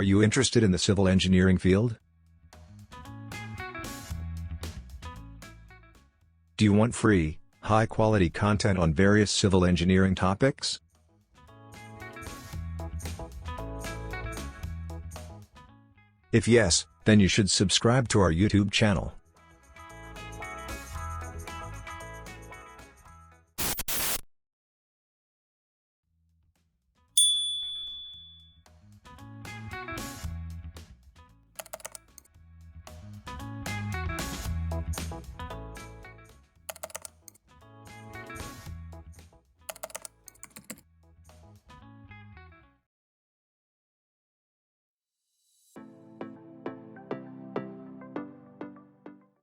Are you interested in the civil engineering field? Do you want free, high-quality content on various civil engineering topics? If yes, then you should subscribe to our YouTube channel.